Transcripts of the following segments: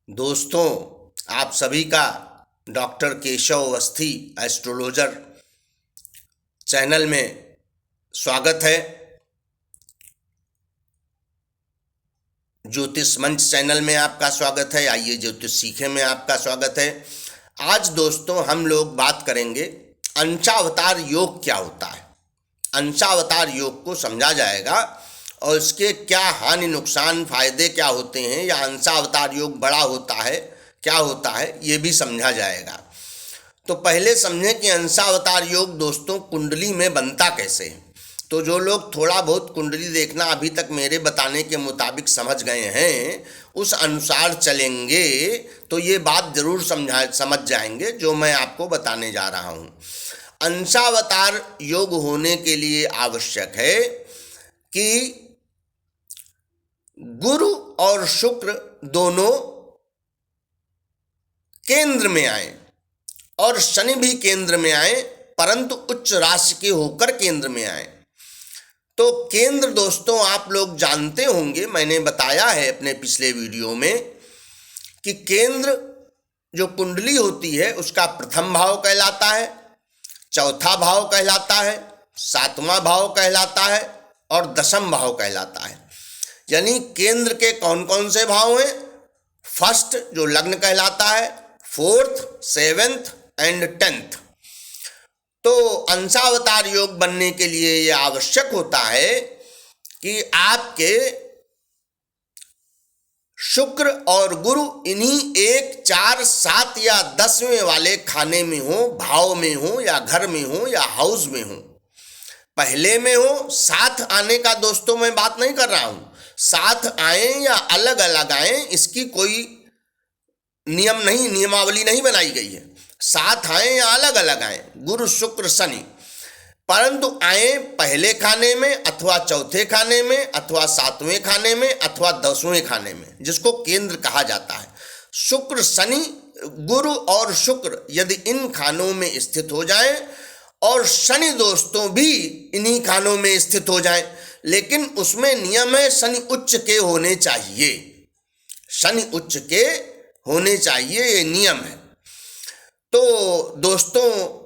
दोस्तों, आप सभी का doctor Keshav Awasthi astrologer channel में स्वागत है। ज्योतिष मंच चैनल में आपका स्वागत है। आइए ज्योतिष सीखे में आपका स्वागत है। आज दोस्तों हम लोग बात करेंगे अंशावतार योग क्या होता है। अंशावतार योग को समझा जाएगा और इसके क्या हानि नुकसान फायदे क्या होते हैं, या अंशावतार योग बड़ा होता है क्या होता है, ये भी समझा जाएगा। तो पहले समझें कि अंशावतार योग दोस्तों कुंडली में बनता कैसे है। तो जो लोग थोड़ा बहुत कुंडली देखना अभी तक मेरे बताने के मुताबिक समझ गए हैं, उस अनुसार चलेंगे तो ये बात जरूर समझ जाएंगे जो मैं आपको बताने जा रहा हूँ। अंशावतार योग होने के लिए आवश्यक है कि गुरु और शुक्र दोनों केंद्र में आए और शनि भी केंद्र में आए, परंतु उच्च राशि के होकर केंद्र में आए। तो केंद्र दोस्तों आप लोग जानते होंगे, मैंने बताया है अपने पिछले वीडियो में कि केंद्र जो कुंडली होती है उसका प्रथम भाव कहलाता है, चौथा भाव कहलाता है, सातवां भाव कहलाता है और दशम भाव कहलाता है। यानी केंद्र के कौन कौन से भाव हैं? फर्स्ट जो लग्न कहलाता है, फोर्थ, सेवेंथ एंड टेंथ। तो अंशावतार योग बनने के लिए यह आवश्यक होता है कि आपके शुक्र और गुरु इन्हीं 1, 4, 7 या 10वें वाले खाने में हो, भाव में हो या घर में हो या हाउस में हो। पहले में हो, साथ आने का दोस्तों मैं बात नहीं कर रहा हूं। साथ आए या अलग अलग आए इसकी कोई नियम नहीं, नियमावली नहीं बनाई गई है। साथ आए या अलग अलग आए, गुरु शुक्र शनि, परंतु आए पहले खाने में अथवा चौथे खाने में अथवा सातवें खाने में अथवा 10वें खाने में, जिसको केंद्र कहा जाता है। शुक्र शनि, गुरु और शुक्र यदि इन खानों में स्थित हो जाए और शनि दोस्तों भी इन्हीं खानों में स्थित हो जाए, लेकिन उसमें नियम है शनि उच्च के होने चाहिए। शनि उच्च के होने चाहिए, ये नियम है। तो दोस्तों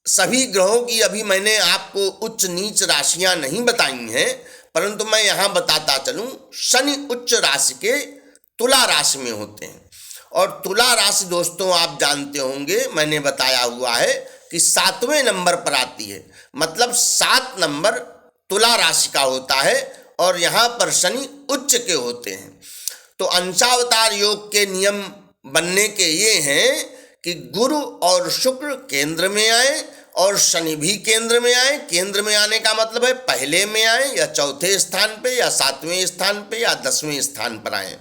सभी ग्रहों की अभी मैंने आपको उच्च नीच राशियां नहीं बताई हैं, परंतु मैं यहां बताता चलूं। शनि उच्च राशि के तुला राशि में होते हैं और तुला राशि दोस्तों आप जानते होंगे, मैंने बताया हुआ है कि 7वें नंबर पर आती है। मतलब 7 नंबर तुला राशि का होता है और यहां पर शनि उच्च के होते हैं। तो अंशावतार योग के नियम बनने के ये हैं कि गुरु और शुक्र केंद्र में आए और शनि भी केंद्र में आए। केंद्र में आने का मतलब है पहले में आए या चौथे स्थान पे या 7वें स्थान पे या 10वें स्थान पर आए।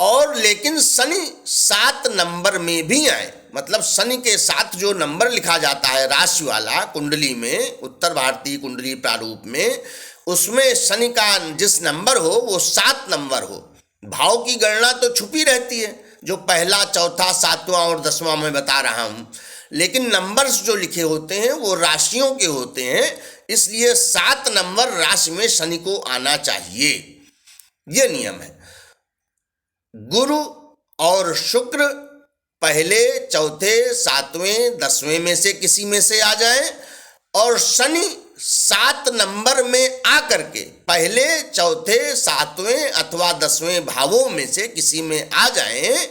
और लेकिन शनि 7 नंबर में भी आए, मतलब शनि के साथ जो नंबर लिखा जाता है राशि वाला कुंडली में, उत्तर भारतीय कुंडली प्रारूप में, उसमें शनि का जिस नंबर हो वो 7 नंबर हो। भाव की गणना तो छुपी रहती है, जो पहला, चौथा, 7वां और 10वां मैं बता रहा हूं, लेकिन नंबर्स जो लिखे होते हैं वो राशियों के होते हैं, इसलिए 7 नंबर राशि में शनि को आना चाहिए। यह नियम है। गुरु और शुक्र पहले, चौथे, 7वें, 10वें में से किसी में से आ जाए और शनि 7 नंबर में आकर के पहले, चौथे, 7वें अथवा 10वें भावों में से किसी में आ जाए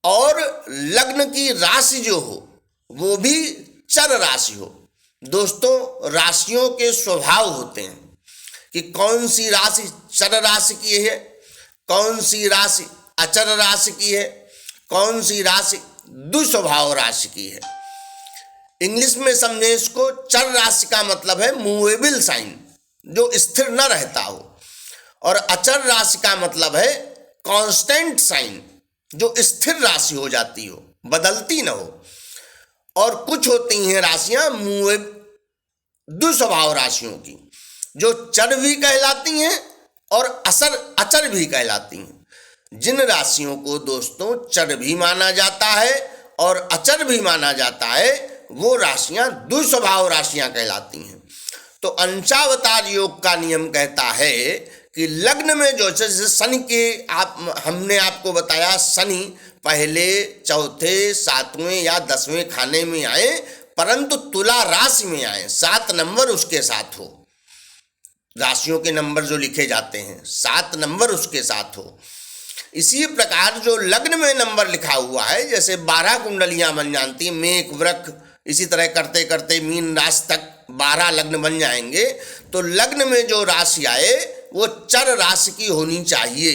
और लग्न की राशि जो हो वो भी चर राशि हो। दोस्तों राशियों के स्वभाव होते हैं कि कौन सी राशि चर राशि की है, कौन सी राशि अचर राशि की है, कौन सी राशि दुस्वभाव राशि की है। इंग्लिश में समझे इसको, चर राशि का मतलब है मूवेबल साइन, जो स्थिर न रहता हो, और अचर राशि का मतलब है कांस्टेंट साइन, जो स्थिर राशि हो जाती हो, बदलती न हो। और कुछ होती हैं राशियां दुस्वभाव राशियों की, जो चर भी कहलाती हैं और अचर भी कहलाती हैं। जिन राशियों को दोस्तों चर भी माना जाता है और अचर भी माना जाता है वो राशियां दुस्वभाव राशियां कहलाती हैं। तो अंशावतार योग का नियम कहता है कि लग्न में जो जैसे शनि के हमने आपको बताया शनि पहले, चौथे, 7वें या 10वें खाने में आए, परंतु तुला राशि में आए, 7 नंबर उसके साथ हो, राशियों के नंबर जो लिखे जाते हैं 7 नंबर उसके साथ हो। इसी प्रकार जो लग्न में नंबर लिखा हुआ है, जैसे 12 कुंडलियां बन जाती हैं, मेष वृक, इसी तरह करते करते मीन राशि तक 12 लग्न बन जाएंगे। तो लग्न में जो राशि आए वो चर राशि की होनी चाहिए।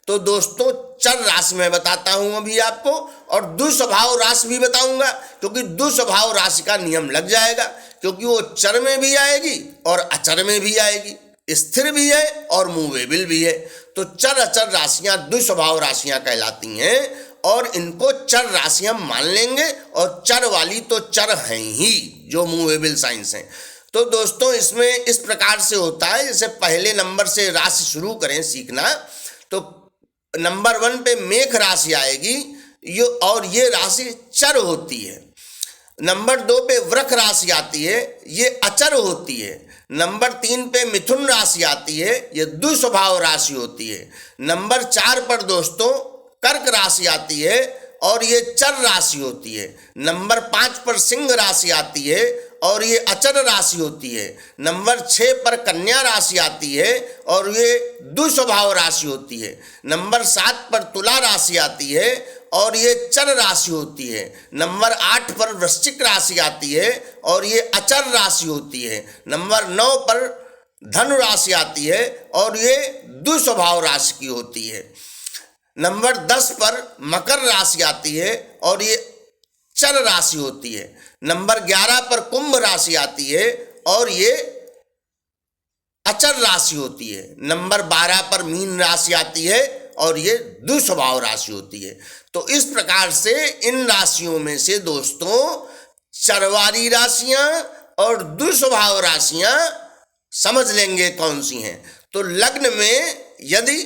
तो दोस्तों चर राशि मैं बताता हूं अभी आपको, और दुस्वभाव राशि भी बताऊंगा, क्योंकि दुस्वभाव राशि का नियम लग जाएगा, क्योंकि वो चर में भी आएगी और अचर में भी आएगी, स्थिर भी है और मूवेबल भी है। तो चर अचर राशियां दुस्वभाव राशियां कहलाती हैं, और इनको चर राशियां मान लेंगे, और चर वाली तो चर हैं ही जो मूवेबल साइंस हैं। तो दोस्तों इसमें इस प्रकार से होता है, जैसे पहले नंबर से राशि शुरू करें सीखना, तो नंबर 1 पे मेष राशि आएगी, और ये राशि चर होती है। नंबर 2 पे वृष राशि आती है, ये अचर होती है। नंबर 3 पे मिथुन राशि आती है, ये दुस्वभाव राशि होती है। नंबर 4 पर दोस्तों कर्क राशि आती है, और ये चर राशि होती है। नंबर 5 पर सिंह राशि आती है, और ये अचर राशि होती है। नंबर 6 पर कन्या राशि आती है, और ये दुस्वभाव राशि होती है। नंबर 7 पर तुला राशि आती है, और ये चर राशि होती है। नंबर 8 पर वृश्चिक राशि आती है, और ये अचर राशि होती है। नंबर 9 पर धनु राशि आती है, और ये दुस्वभाव राशि की होती है। नंबर 10 पर मकर राशि आती है, और ये चर राशि होती है। नंबर 11 पर कुंभ राशि आती है, और ये अचर राशि होती है। नंबर 12 पर मीन राशि आती है, और ये दुस्वभाव राशि होती है। तो इस प्रकार से इन राशियों में से दोस्तों चरवारी राशियां और दुस्वभाव राशियां समझ लेंगे कौन सी हैं। तो लग्न में यदि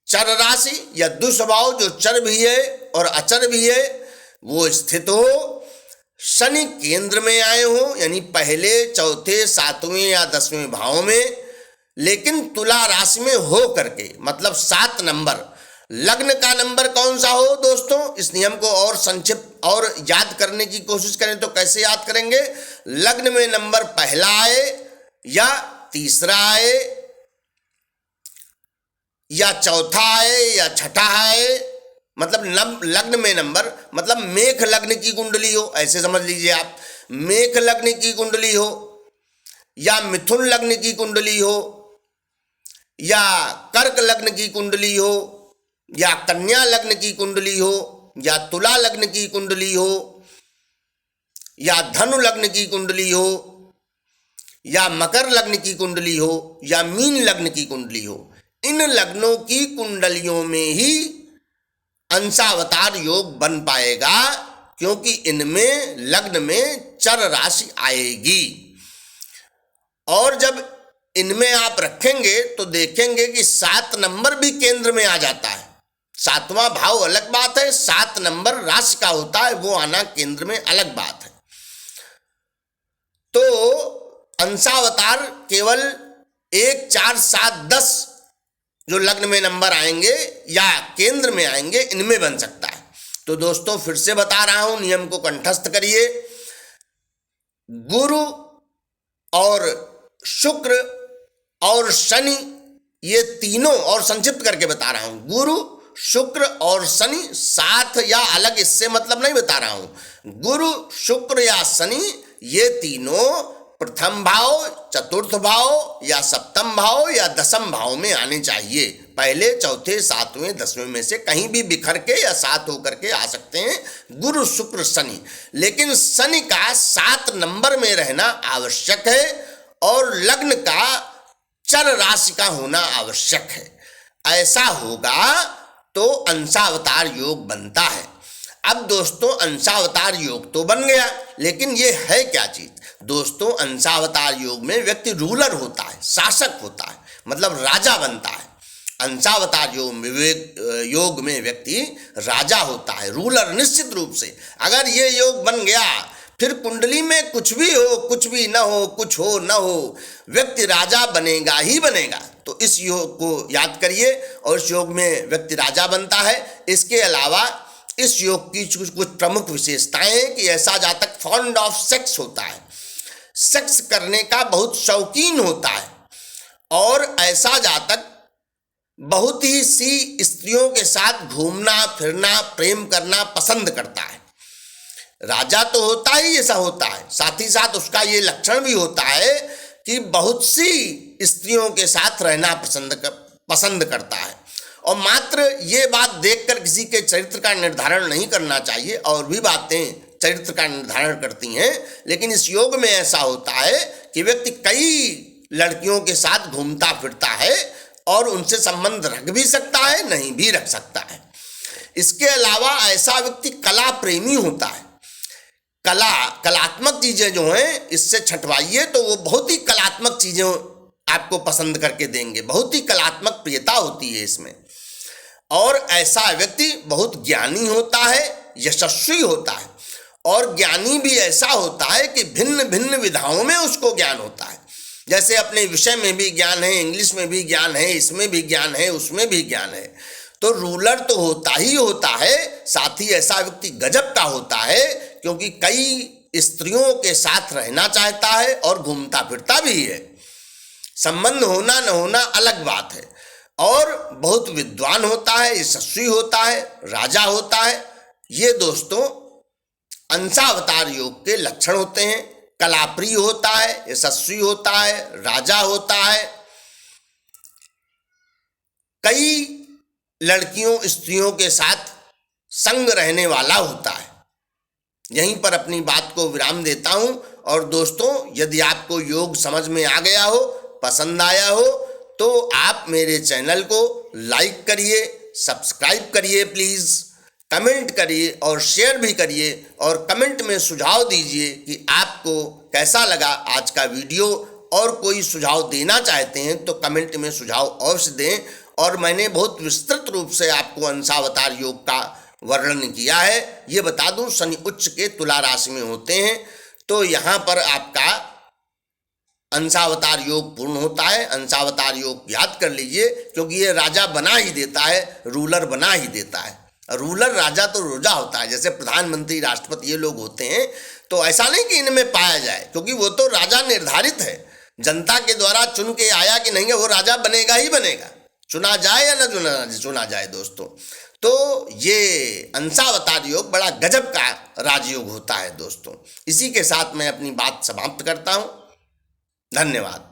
चर राशि या दुस्वभाव जो चर भी है और अचर भी है वो स्थित हो, शनि केंद्र में आए हो, यानी पहले, चौथे, 7वें या 10वें भाव में, लेकिन तुला राशि में हो करके, मतलब 7 नंबर। लग्न का नंबर कौन सा हो दोस्तों, इस नियम को और संक्षिप्त और याद करने की कोशिश करें तो कैसे याद करेंगे। लग्न में नंबर पहला आए या तीसरा आए या चौथा आए या छठा आए, मतलब लग्न में नंबर, मतलब मेष लग्न की कुंडली हो, ऐसे समझ लीजिए आप, मेष लग्न की कुंडली हो, या मिथुन लग्न की कुंडली हो, या कर्क लग्न की कुंडली हो, या कन्या लग्न की कुंडली हो, या तुला लग्न की कुंडली हो, या धनु लग्न की कुंडली हो, या मकर लग्न की कुंडली हो, या मीन लग्न की कुंडली हो। इन लग्नों की कुंडलियों में ही अंशावतार योग बन पाएगा, क्योंकि इनमें लग्न में चर राशि आएगी। और जब इनमें आप रखेंगे तो देखेंगे कि 7 नंबर भी केंद्र में आ जाता है। 7वां भाव अलग बात है, 7 नंबर राशि का होता है, वो आना केंद्र में अलग बात है। तो अंशावतार केवल 1, 4, 7, 10 जो लग्न में नंबर आएंगे या केंद्र में आएंगे, इनमें बन सकता है। तो दोस्तों फिर से बता रहा हूं, नियम को कंठस्थ करिए। गुरु और शुक्र और शनि, ये तीनों, और संक्षिप्त करके बता रहा हूं, गुरु, शुक्र और शनि साथ या अलग, इससे मतलब नहीं बता रहा हूं। गुरु, शुक्र या शनि ये तीनों प्रथम भाव, चतुर्थ भाव या सप्तम भाव या 10वें भाव में आने चाहिए। पहले, चौथे, 7वें, 10वें में से कहीं भी बिखर के या साथ होकर के आ सकते हैं गुरु, शुक्र, शनि। लेकिन शनि का 7 नंबर में रहना आवश्यक है, और लग्न का चर राशि का होना आवश्यक है। ऐसा होगा तो अंशावतार योग बनता है। अब दोस्तों अंशावतार योग तो बन गया, लेकिन ये है क्या चीज दोस्तों। अंशावतार योग में व्यक्ति रूलर होता है, शासक होता है, मतलब राजा बनता है। अंशावतार योग में व्यक्ति राजा होता है, रूलर, निश्चित रूप से। अगर ये योग बन गया फिर कुंडली में कुछ भी हो, कुछ भी न हो, कुछ हो न हो, व्यक्ति राजा बनेगा ही बनेगा। तो इस योग को याद करिए और इस योग में व्यक्ति राजा बनता है। इसके अलावा इस योग की कुछ प्रमुख विशेषताएं हैं कि ऐसा जातक फॉन्ड ऑफ सेक्स होता है, सेक्स करने का बहुत शौकीन होता है, और ऐसा जातक बहुत ही सी स्त्रियों के साथ घूमना फिरना प्रेम करना पसंद करता है। राजा तो होता ही ऐसा होता है, साथ ही साथ उसका ये लक्षण भी होता है कि बहुत सी स्त्रियों के साथ रहना पसंद करता है। और मात्र ये बात देखकर किसी के चरित्र का निर्धारण नहीं करना चाहिए, और भी बातें चरित्र का निर्धारण करती हैं, लेकिन इस योग में ऐसा होता है कि व्यक्ति कई लड़कियों के साथ घूमता फिरता है और उनसे संबंध रख भी सकता है, नहीं भी रख सकता है। इसके अलावा ऐसा व्यक्ति कला प्रेमी होता है। कलात्मक चीजें जो हैं इससे छंटवाइए तो वो बहुत ही कलात्मक चीजें आपको पसंद करके देंगे, बहुत ही कलात्मक प्रियता होती है इसमें। और ऐसा व्यक्ति बहुत ज्ञानी होता है, यशस्वी होता है, और ज्ञानी भी ऐसा होता है कि भिन्न भिन्न विधाओं में उसको ज्ञान होता है। जैसे अपने विषय में भी ज्ञान है, इंग्लिश में भी ज्ञान है, इसमें भी ज्ञान है, उसमें भी ज्ञान है। तो रूलर तो होता ही होता है, साथ ही ऐसा व्यक्ति गजब का होता है, क्योंकि कई स्त्रियों के साथ रहना चाहता है और घूमता फिरता भी है। संबंध होना न होना अलग बात है। और बहुत विद्वान होता है, यशस्वी होता है, राजा होता है। ये दोस्तों अंशावतार योग के लक्षण होते हैं। कलाप्रिय होता है, यशस्वी होता है, राजा होता है, कई लड़कियों स्त्रियों के साथ संग रहने वाला होता है। यहीं पर अपनी बात को विराम देता हूं। और दोस्तों यदि आपको योग समझ में आ गया हो, पसंद आया हो, तो आप मेरे चैनल को लाइक करिए, सब्सक्राइब करिए प्लीज़, कमेंट करिए और शेयर भी करिए, और कमेंट में सुझाव दीजिए कि आपको कैसा लगा आज का वीडियो, और कोई सुझाव देना चाहते हैं तो कमेंट में सुझाव अवश्य दें। और मैंने बहुत विस्तृत रूप से आपको अंशावतार योग का वर्णन किया है। ये बता दूं शनि उच्च के तुला राशि में होते हैं, तो यहाँ पर आपका अंशावतार योग पूर्ण होता है। अंशावतार योग याद कर लीजिए, क्योंकि ये राजा बना ही देता है, रूलर बना ही देता है। रूलर राजा तो रोजा होता है, जैसे प्रधानमंत्री राष्ट्रपति ये लोग होते हैं, तो ऐसा नहीं कि इनमें पाया जाए, क्योंकि वो तो राजा निर्धारित है, जनता के द्वारा चुन के आया कि नहीं है, वो राजा बनेगा ही बनेगा, चुना जाए या न चुना जाए दोस्तों। तो ये अंशावतार योग बड़ा गजब का राजयोग होता है दोस्तों। इसी के साथ मैं अपनी बात समाप्त करता हूँ। धन्यवाद।